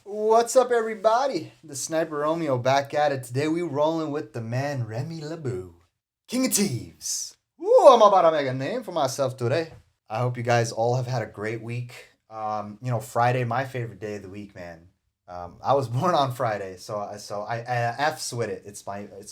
What's up, everybody? The Sniper Romeo back at it. Today we rolling with the man Remy LeBou, King of Thieves. Ooh, I'm about to make a name for myself today. I hope you guys all have had a great week. Friday, my favorite day of the week, man. I was born on Friday, so I f's with it. It's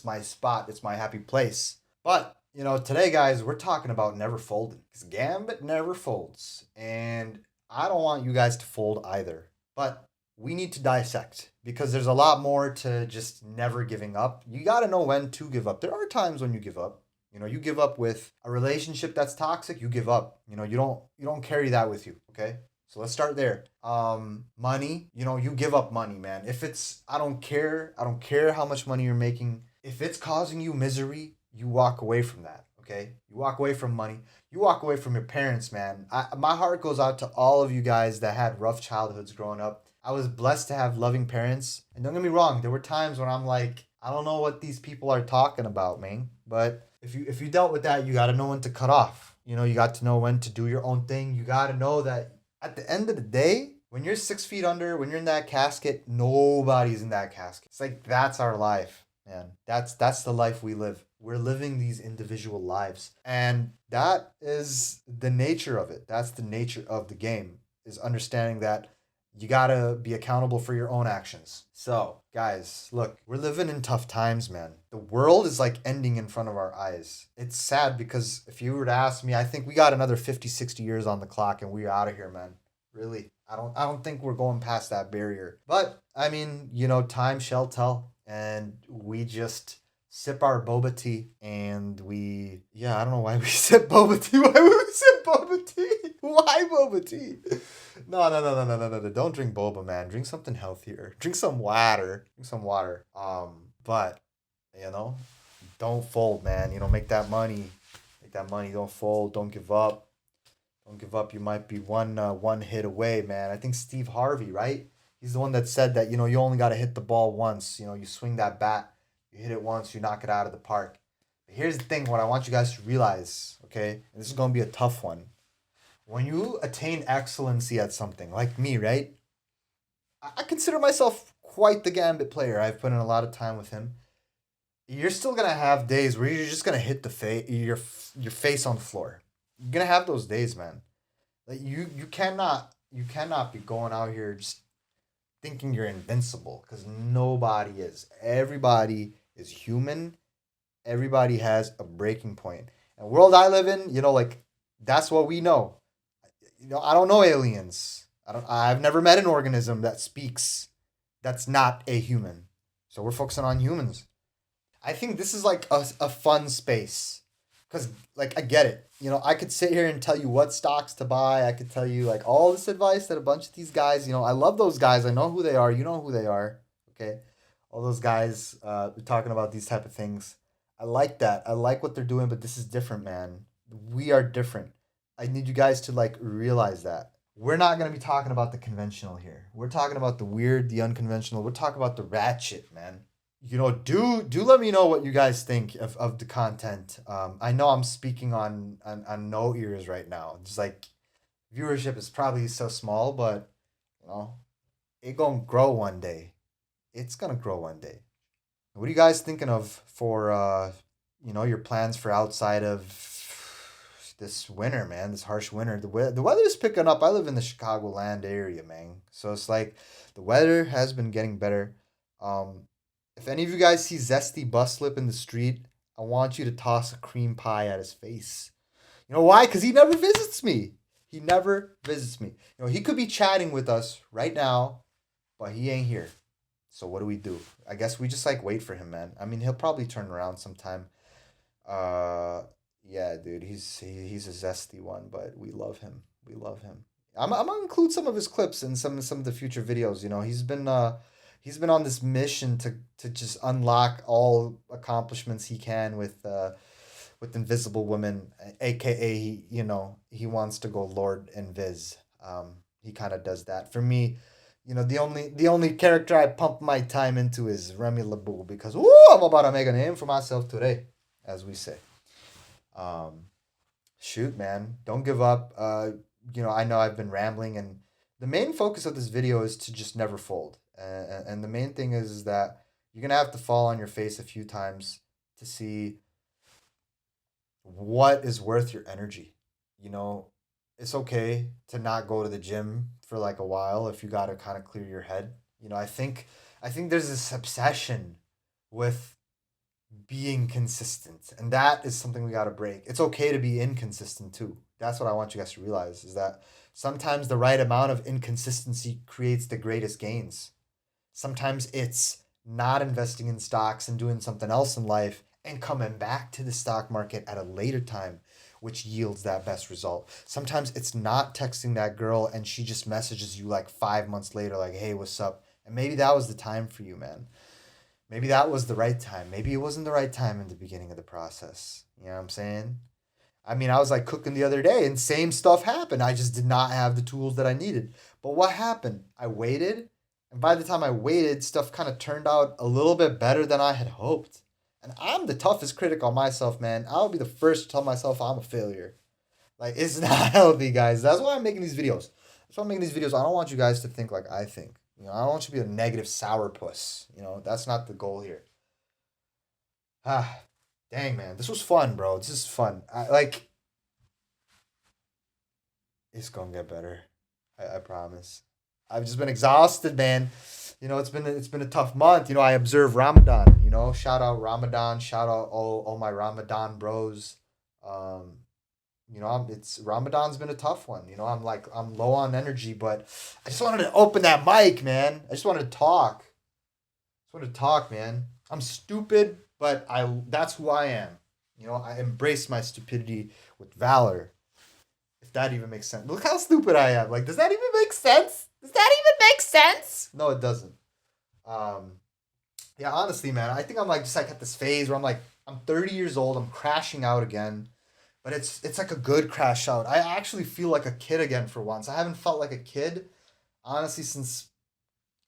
my spot. It's my happy place. But today, guys, we're talking about never folding because Gambit never folds, and I don't want you guys to fold either. But we need to dissect because there's a lot more to just never giving up. You got to know when to give up. There are times when you give up. You give up with a relationship that's toxic, you give up. You don't carry that with you, okay? So let's start there. Money, you give up money, man. If it's I don't care how much money you're making. If it's causing you misery, you walk away from that, okay? You walk away from money. You walk away from your parents, man. My heart goes out to all of you guys that had rough childhoods growing up. I was blessed to have loving parents. And don't get me wrong, there were times when I'm like, I don't know what these people are talking about, man. But if you dealt with that, you got to know when to cut off. You got to know when to do your own thing. You got to know that at the end of the day, when you're 6 feet under, when you're in that casket, nobody's in that casket. It's like that's our life, man. That's the life we live. We're living these individual lives. And that is the nature of it. That's the nature of the game, is understanding that you gotta be accountable for your own actions. So, guys, look, we're living in tough times, man. The world is like ending in front of our eyes. It's sad because if you were to ask me, I think we got another 50, 60 years on the clock and we're out of here, man. Really. I don't think we're going past that barrier. But I mean, time shall tell. And we just sip our boba tea and I don't know why we sip boba tea. Why would we sip boba tea? Why boba tea? No. Don't drink boba, man. Drink something healthier. Drink some water. Drink some water. But you know, don't fold, man. Make that money. Make that money. Don't fold. Don't give up. Don't give up. You might be one hit away, man. I think Steve Harvey, right? He's the one that said that you only got to hit the ball once. You swing that bat, you hit it once, you knock it out of the park. But here's the thing: what I want you guys to realize, okay? And this is gonna be a tough one. When you attain excellency at something, like me, right? I consider myself quite the gambit player. I've put in a lot of time with him. You're still gonna have days where you're just gonna hit your face on the floor. You're gonna have those days, man. Like you cannot be going out here just thinking you're invincible because nobody is. Everybody is human. Everybody has a breaking point. And the world I live in, like that's what we know. I don't know aliens. I've never met an organism that speaks that's not a human. So we're focusing on humans. I think this is like a fun space because like I get it. I could sit here and tell you what stocks to buy. I could tell you like all this advice that a bunch of these guys. I love those guys. I know who they are. You know who they are. Okay, all those guys talking about these type of things. I like that. I like what they're doing, but this is different, man. We are different. I need you guys to like realize that. We're not going to be talking about the conventional here. We're talking about the weird, the unconventional. We're talking about the ratchet, man. Do let me know what you guys think of the content. I know I'm speaking on no ears right now. Just like viewership is probably so small, but you know, it gonna grow one day. It's gonna grow one day. What are you guys thinking of for your plans for outside of this winter, man? This harsh winter. The weather's picking up. I live in the Chicagoland area, man. So it's like the weather has been getting better. Um, if any of you guys see Zesty Buslip in the street, I want you to toss a cream pie at his face. You know why? Because he never visits me. He never visits me. He could be chatting with us right now, but he ain't here. So what do we do? I guess we just like wait for him, man. I mean, he'll probably turn around sometime. Uh, yeah, dude, he's a zesty one, but we love him. We love him. I'm gonna include some of his clips in some of the future videos. He's been on this mission to just unlock all accomplishments he can with Invisible Women, aka he wants to go Lord Invis. He kind of does that for me. The only character I pump my time into is Remy LeBou because I'm about to make a name for myself today, as we say. Um, Shoot, man, don't give up. I know I've been rambling, and the main focus of this video is to just never fold. And the main thing is that you're going to have to fall on your face a few times to see what is worth your energy. You know, it's okay to not go to the gym for like a while if you got to kind of clear your head. I think there's this obsession with being consistent, and that is something we got to break. It's okay to be inconsistent too. That's what I want you guys to realize, is that sometimes the right amount of inconsistency creates the greatest gains. Sometimes it's not investing in stocks and doing something else in life and coming back to the stock market at a later time, which yields that best result. Sometimes it's not texting that girl and she just messages you like 5 months later, like, hey, what's up? And maybe that was the time for you, man. Maybe that was the right time. Maybe it wasn't the right time in the beginning of the process. You know what I'm saying? I mean, I was like cooking the other day and same stuff happened. I just did not have the tools that I needed. But what happened? I waited. And by the time I waited, stuff kind of turned out a little bit better than I had hoped. And I'm the toughest critic on myself, man. I'll be the first to tell myself I'm a failure. Like, it's not healthy, guys. That's why I'm making these videos. That's why I'm making these videos. I don't want you guys to think like I think. You know, I don't want you to be a negative sourpuss. You know, that's not the goal here. Ah, dang, man. This was fun, bro. This is fun. It's gonna get better. I promise. I've just been exhausted, man. You know, it's been a tough month. You know, I observe Ramadan. You know, shout out Ramadan. Shout out all my Ramadan bros. Um, you know, it's Ramadan's been a tough one. You know, I'm low on energy, but I just wanted to open that mic, man. I just wanted to talk. Just wanted to talk, man. I'm stupid, but I that's who I am. You know, I embrace my stupidity with valor. If that even makes sense. Look how stupid I am. Like, does that even make sense? Does that even make sense? No, it doesn't. Um, yeah, honestly, man, I think I'm like just like at this phase where I'm 30 years old. I'm crashing out again, but it's like a good crash out. I actually feel like a kid again for once. I haven't felt like a kid honestly since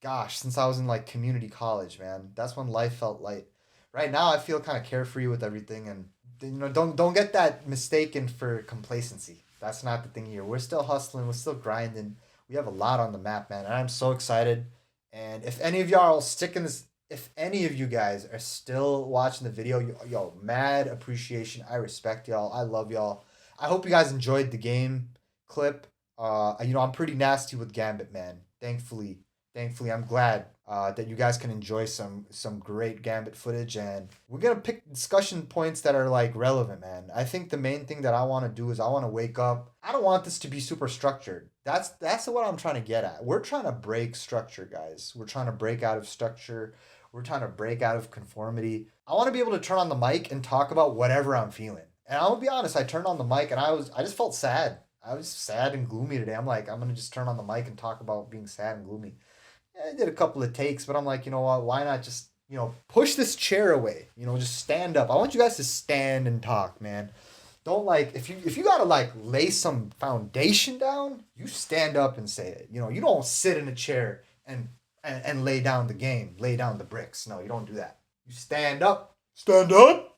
I was in like community college, man. That's when life felt light. Right now, I feel kind of carefree with everything, and you know, don't get that mistaken for complacency. That's not the thing here. We're still hustling. We're still grinding. We have a lot on the map, man, and I'm so excited. And if any of y'all are sticking this, if any of you guys are still watching the video, yo, mad appreciation. I respect y'all. I love y'all. I hope you guys enjoyed the game clip. You know, I'm pretty nasty with Gambit, man. Thankfully, I'm glad that you guys can enjoy some great Gambit footage, and we're gonna pick discussion points that are like relevant, man. I think the main thing that I want to do is I want to wake up. I don't want this to be super structured. That's what I'm trying to get at. We're trying to break structure, guys. We're trying to break out of structure. We're trying to break out of conformity. I want to be able to turn on the mic and talk about whatever I'm feeling. And I'll be honest, I turned on the mic and I just felt sad. I was sad and gloomy today. I'm like, I'm gonna just turn on the mic and talk about being sad and gloomy. I did a couple of takes, but I'm like, you know what? Why not just, you know, push this chair away? You know, just stand up. I want you guys to stand and talk, man. Don't like if you gotta like lay some foundation down, you stand up and say it. You know, you don't sit in a chair and lay down the game, lay down the bricks. No, you don't do that. You stand up. Stand up.